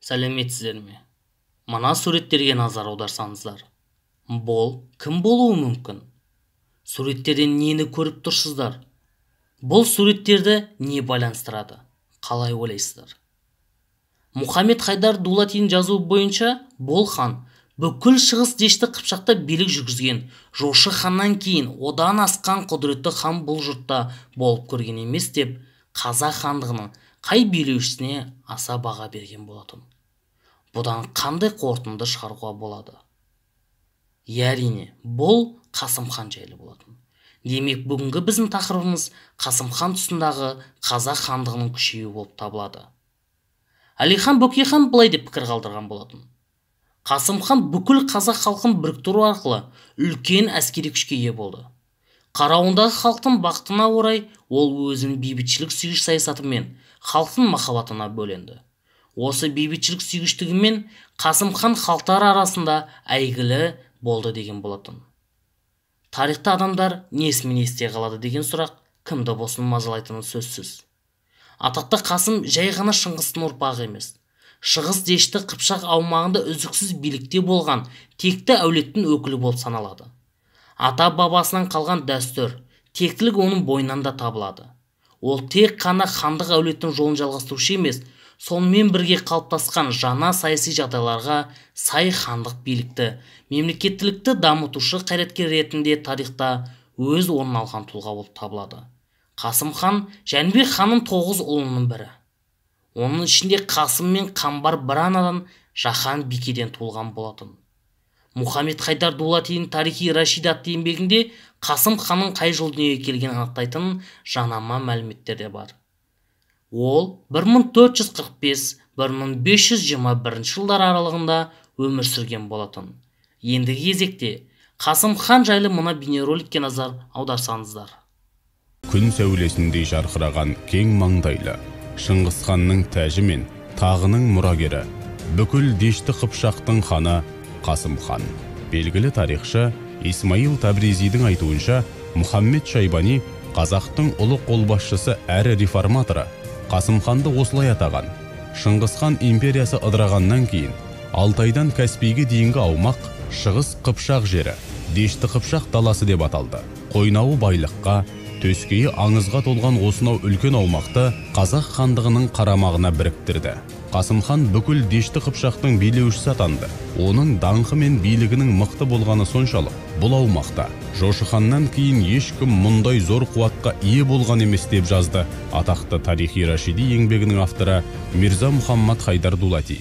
Сәлеметсіздер ме? Мына суреттерге назар аударсаңыздар. Бұл кім болуы мүмкін? Суреттерден нені көріп тұрсыздар? Бұл суреттерді не байланыстырады? Қалай ойлайсыздар? Мұхаммед Хайдар Дулатидің жазуы бойынша бұл хан бүкіл шығыс дешті қыпшақта билік жүргізген. Жошы ханнан кейін одан асқан құдіретті хан бұл жұртта болып көрген емес деп, қазақ хандығының қай билеушісіне аса баға берген болатын. Бұдан қандай қорытынды шығаруға болады? Әрине, бұл Қасым хан жайлы болатын. Демек, бүгінгі біздің тақырыбымыз Қасым хан тұсындағы қазақ хандығының күшеюі болып табылады. Әлихан Бөкейхан былай деп пікір қалдырған болатын. Қасым хан бүкіл қазақ халқын біріктіру арқылы үлкен әскери күшке ие болды. Қарауындағы халықтың бақытына орай ол өзінің бейбітшілік сүйгіш саясатымен халықтың махаббатына бөленді. Осы бейбітшілік сүйгіштігімен Қасым хан халықтар арасында әйгілі болды деген болатын. Тарихта адамдар несімен есте қалады деген сұрақ кімді болсын мазалайтыны сөзсіз. Атақты Қасым жай ғана Шыңғыстың ұрпағы емес. Шығыс дешті Қыпшақ аумағында үздіксіз билікте болған текті әулеттің өкілі болып саналады. Ата бабасынан қалған дәстүр, тектілік оның бойынан да табылады. Ол тек қана хандық әулеттің жолын жалғастырушы емес, сонымен бірге қалыптасқан жаңа саяси жағдайларға сай хандық билікті, мемлекеттілікті дамытушы қайраткер ретінде тарихта өз орнын алған тұлға болып табылады. Қасым хан Жәнібек ханның 9 ұлының бірі. Оның ішінде Қасым мен Қамбар бір анадан Жаһан бикеден туылған болатын. Мұхаммед Хайдар Дулатидің тарихи Рашид атты еңбегінде Қасым ханның қай жылы дүниеге келгенін анықтайтын жанама мәліметтер де бар. Ол 1445-1521 жылдар аралығында өмір сүрген болатын. Ендігі кезекте Қасым хан жайлы мына бейнероликке назар аударсаңыздар. Күн сәулесіндей жарқыраған кең маңдайлы Шыңғыс ханның тәжі мен тағының мұрагері, бүкіл дешті Қыпшақтың ханы Қасым хан. Белгілі тарихшы Исмаил Табризидің айтуынша, Мұхаммед Шайбани қазақтың ұлы қолбасшысы әрі реформаторы Қасым ханды осылай атаған. Шыңғыс хан империясы ыдырағаннан кейін Алтайдан Каспийге дейінгі аумақ шығыс Қыпшақ жері, дешті Қыпшақ даласы деп аталды. Қойнауы байлыққа, төскейі аңызға толған осынау үлкен аумақты қазақ хандығының қарамағына біріктірді. Қасым хан бүкіл дешті Қыпшақтың билеушісі атанды. Оның даңқы мен билігінің мықты болғаны соншалық, бұл аумақта Жошы ханнан кейін ешкім мұндай зор қуатқа ие болған емес деп жазды атақты тарихи Рашиди еңбегінің авторы Мирза Мұхаммад Хайдар Дулати.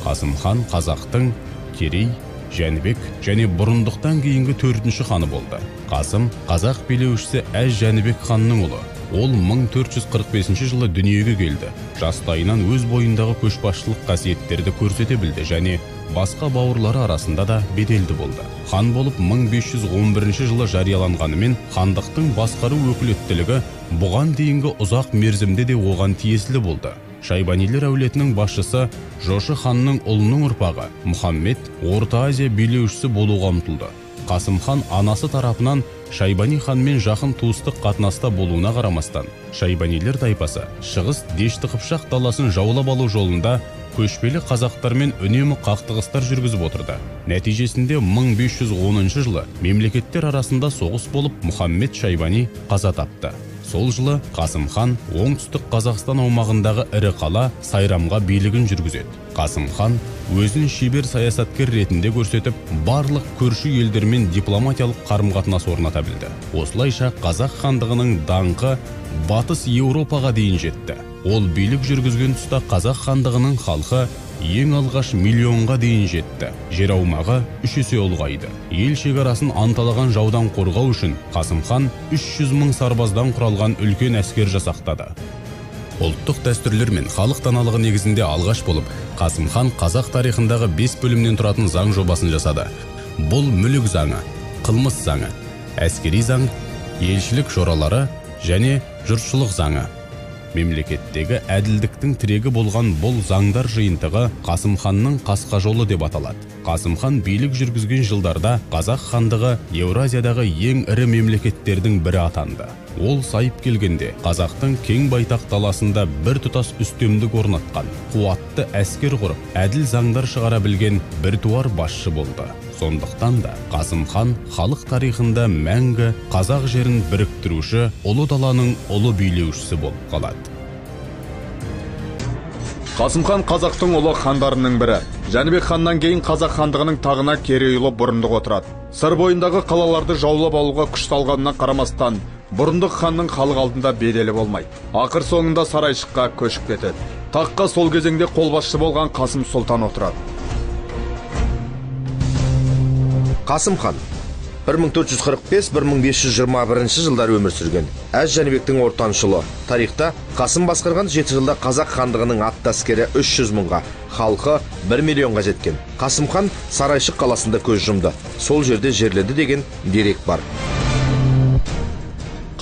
Қасым хан қазақтың Керей, Жәнібек және бұрындықтан кейінгі 4-ші ханы болды. Қасым қазақ билеушісі Әз Жәнібек ханның ұлы. Ол 1445 жылы дүниеге келді. Жастайынан өз бойындағы көшбасшылық қасиеттерді көрсете білді және басқа бауырлары арасында да беделді болды. Хан болып 1511 жылы жарияланғанымен хандықтың басқару өкілеттілігі бұған дейінгі ұзақ мерзімде де оған тиесілі болды. Шайбанилер әулетінің басшысы Жошы ханның ұлының ұрпағы Мұхаммед Орта Азия билеушісі болуға ұмтылды. Қасым хан анасы тарапынан Шайбани ханмен жақын туыстық қатынаста болуына қарамастан, Шайбанилер тайпасы шығыс дешті Қыпшақ даласын жаулап алу жолында көшпелі қазақтармен үнемі қақтығыстар жүргізіп отырды. Нәтижесінде 1510 жылы мемлекеттер арасында соғыс болып Мұхаммед Шайбани қаза тапты. Сол жылы Қасым хан оңтүстік Қазақстан аумағындағы ірі қала Сайрамға билігін жүргізеді. Қасым хан өзін шебер саясаткер ретінде көрсетіп, барлық көрші елдермен дипломатиялық қарым-қатынас орната білді. Осылайша қазақ хандығының даңқы батыс Еуропаға дейін жетті. Ол билік жүргізген тұста қазақ хандығының халқы ең алғаш миллионға дейін жетті. Жер аумағы 3 есе ұлғайды. Ел шекарасын анталаған жаудан қорғау үшін Қасым хан 300 мың сарбаздан құралған үлкен әскер жасақтады. Ұлттық дәстүрлер мен халық даналығы негізінде алғаш болып, Қасым хан қазақ тарихындағы 5 бөлімнен тұратын заң жобасын жасады. Бұл мүлік заңы, қылмыс заңы, әскери заң, елшілік жоралары және жұртшылық заңы. Мемлекеттегі әділдіктің тірегі болған бұл заңдар жиынтығы Қасым ханның қасқа жолы деп аталады. Қасым хан билік жүргізген жылдарда қазақ хандығы Еуразиядағы ең ірі мемлекеттердің бірі атанды. Ол сайып келгенде қазақтың кең байтақ даласында бір тұтас үстемдік орнатқан, қуатты әскер құрып, әділ заңдар шығара білген бір туар басшы болды. Сондықтан да Қасым хан халық тарихында мәңгі қазақ жерін біріктіруші, ұлы даланың ұлы билеушісі болып қалады. Қасым хан қазақтың ұлы хандарының бірі. Жәнібек ханнан кейін қазақ хандығының тағына керейұлы бұрындық отырады. Сыр бойындағы қалаларды жаулап алуға күш салғанына қарамастан, бұрындық ханның халық алдында беделі болмайды. Ақыр соңында сарайшыққа көшіп кетеді. Таққа сол кезеңде қолбасшы болған Қасым Сұлтан отырады. Қасым хан 1445-1521 жылдар өмір сүрген. Әз Жәнібектің ортаншылы. Тарихта Қасым басқарған 7 жылда қазақ хандығының атты әскері 300 мыңға, халқы 1 миллионға жеткен. Қасым хан Сарайшық қаласында көз жұмды. Сол жерде жерленді деген дерек бар.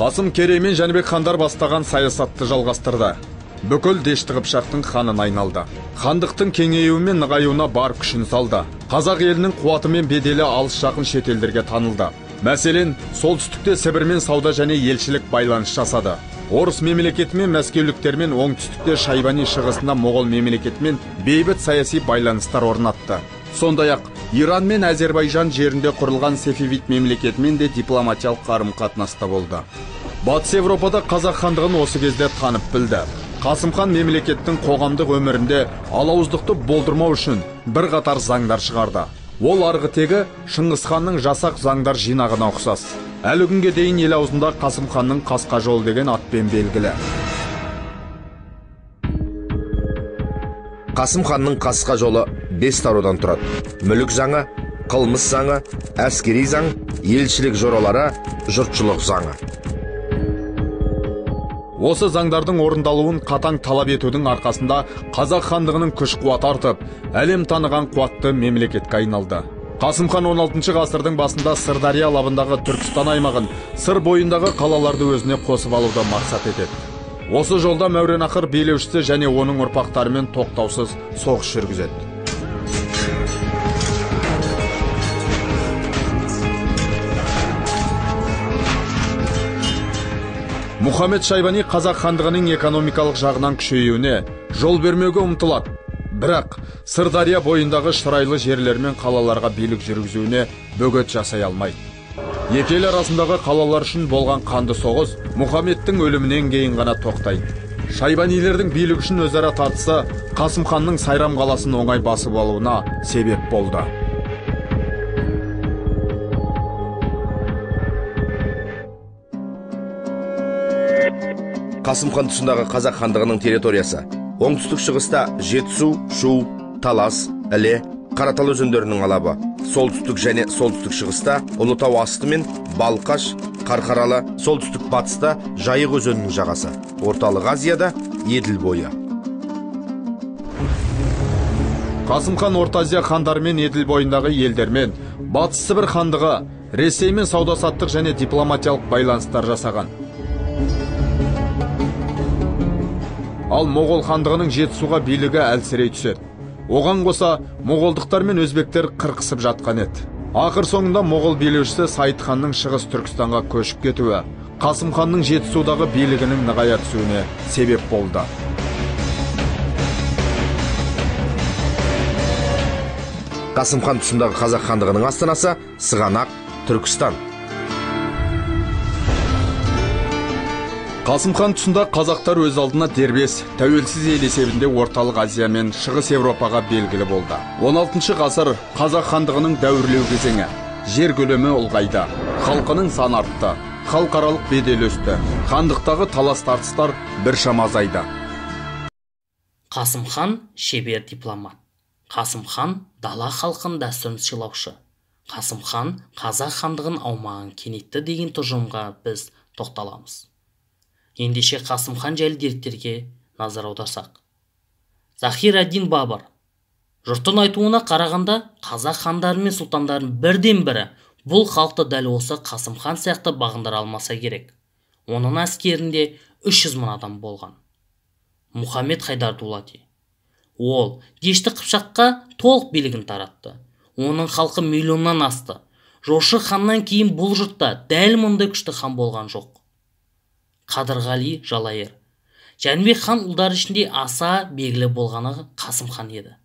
Қасым Керей мен Жәнібек хандар бастаған саясатты жалғастырды. Бүкіл Дешті Қыпшақтың ханын айналды. Хандықтың кеңеюі мен нығаюына бар күшін салды. Қазақ елінің қуаты мен беделі алыс жақын шетелдерге танылды. Мәселен, солтүстікте Сібірмен сауда және елшілік байланыс жасады. Орыс мемлекетімен мәскеуліктермен, оңтүстікте Шайбани, шығысында Моғол мемлекетімен бейбіт саяси байланыстар орнатты. Сондай-ақ Иран мен Әзербайжан жерінде құрылған Сефевид мемлекетімен де дипломатиялық қарым-қатынаста болды. Батыс Европада қазақ хандығын осы кезде танып білді. Қасым хан мемлекеттің қоғамдық өмірінде алауыздықты болдырмау үшін бір қатар заңдар шығарды. Ол арғы тегі Шыңғыс ханның жасақ заңдар жинағына ұқсас. Әлі күнге дейін ел аузында Қасым ханның қасқа жолы деген атпен белгілі. Қасым ханның қасқа жолы 5 тарудан тұрады. Мүлік заңы, қылмыс заңы, әскери заң, елшілік жоралары, жұртшылық заңы. Осы заңдардың орындалуын қатаң талап етудің арқасында қазақ хандығының күш қуаты артып, әлем таныған қуатты мемлекетке айналды. Қасым хан 16 ғасырдың басында Сырдария алабындағы Түркістан аймағын, Сыр бойындағы қалаларды өзіне қосып алуды мақсат етеді. Осы жолда Мәуереннахр билеушісі және оның ұрпақтарымен тоқтаусыз соғыс жүргізеді. Мұхаммед Шайбани қазақ хандығының экономикалық жағынан күшеюіне жол бермеуге ұмтылады. Бірақ Сырдария бойындағы шырайлы жерлер мен қалаларға билік жүргізуіне бөгет жасай алмайды. Екі ел арасындағы қалалар үшін болған қанды соғыс Мұхаммедтің өлімінен кейін ғана тоқтайды. Шайбанилердің билік үшін өзара тартысы Қасым ханның Сайрам қаласын оңай басып алуына себеп болды. Қасым хан тұсындағы қазақ хандығының территориясы оңтүстік шығыста Жетісу, Шу, Талас, Іле, Қаратал өзендерінің алабы, солтүстік және солтүстік шығыста Ұлытау асты мен Балқаш, Қарқаралы, солтүстік батыста Жайық өзенінің жағасы, Орталық Азияда Еділ бойы. Қасым хан Орта Азия хандарымен Еділ бойындағы елдермен Батыс Сібір хандығы Ресеймен сауда-саттық және дипломатиялық байланыстар жасаған. Ал Моғол хандығының Жетісуға билігі әлсірей түседі. Оған қоса моғолдықтар мен өзбектер қырқысып жатқан еді. Ақыр соңында Моғол билеушісі Сайд ханның шығыс Түркістанға көшіп кетуі Қасым ханның Жетісудағы билігінің нығая түсуіне себеп болды. Қасым хан тұсындағы қазақ хандығының астанасы Сығанақ, Түркістан. Қасым хан тұсында қазақтар өз алдына дербес, тәуелсіз ел есебінде Орталық Азия мен Шығыс Европаға белгілі болды. 16 ғасыр қазақ хандығының дәуірлеу кезеңі. Жер көлемі ұлғайды, халқының саны артты, халықаралық беделі өсті, хандықтағы талас тартыстар біршама азайды. Қасым хан шебер дипломат. Қасым хан дала халқын дәстүрін сыйлаушы. Қасым хан қазақ хандығын аумағын кеңейтті деген тұжырымға біз тоқталамыз. Ендеше Қасым хан жайлы деректерге назар аударсақ. Захир ад-Дин Бабыр. Жұрттың айтуына қарағанда қазақ хандары мен сұлтандарын бірден бірі бұл халықты дәл осы Қасым хан сияқты бағындыра алмаса керек. Оның әскерінде 300 мың адам болған. Мұхаммед Хайдар Дулати. Ол Дешті Қыпшаққа толық билігін таратты. Оның халқы миллионнан асты. Жошы ханнан кейін бұл жұртта дәл мұндай күшті хан болған жоқ. Қадырғали Жалайыр. Жәнібек хан ұлдар ішінде аса белгілі болғаны Қасым хан еді.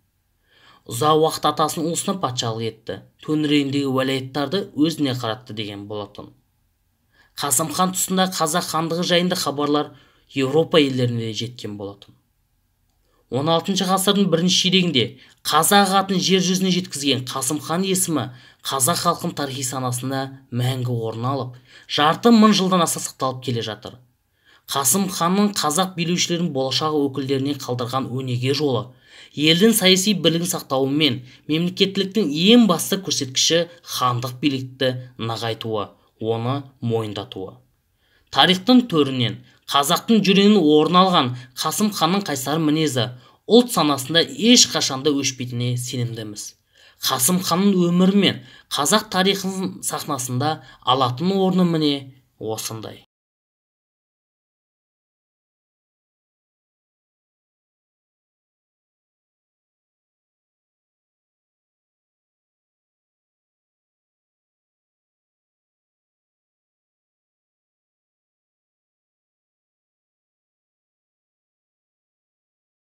Ұзақ уақыт атасының ұлысына патшалық етті. Төңірегіндегі уәлаяттарды өзіне қаратты деген болатын. Қасым хан тұсында қазақ хандығы жайында хабарлар Еуропа елдеріне жеткен болатын. 16 ғасырдың бірінші ширегінде қазақ атын жер жүзіне жеткізген Қасым хан есімі қазақ халқын тарихи санасында мәңгі орын алып, жарты мың жылдан аса сақталып келе жатыр. Қасым ханның қазақ билеушілерінің болашақ өкілдеріне қалдырған өнеге жолы, елдің саяси бірлігін сақтауы мен мемлекеттіліктің ең басты көрсеткіші хандық билікті нығайтуы, оны мойындатуы. Тарихтың төрінен қазақтың жүрегінен орын алған Қасым ханның қайсар мінезі ұлт санасында ешқашанда өшпейтініне сенімдіміз. Қасым ханның өмірі мен қазақ тарихының сахнасында алатын орны міне осындай.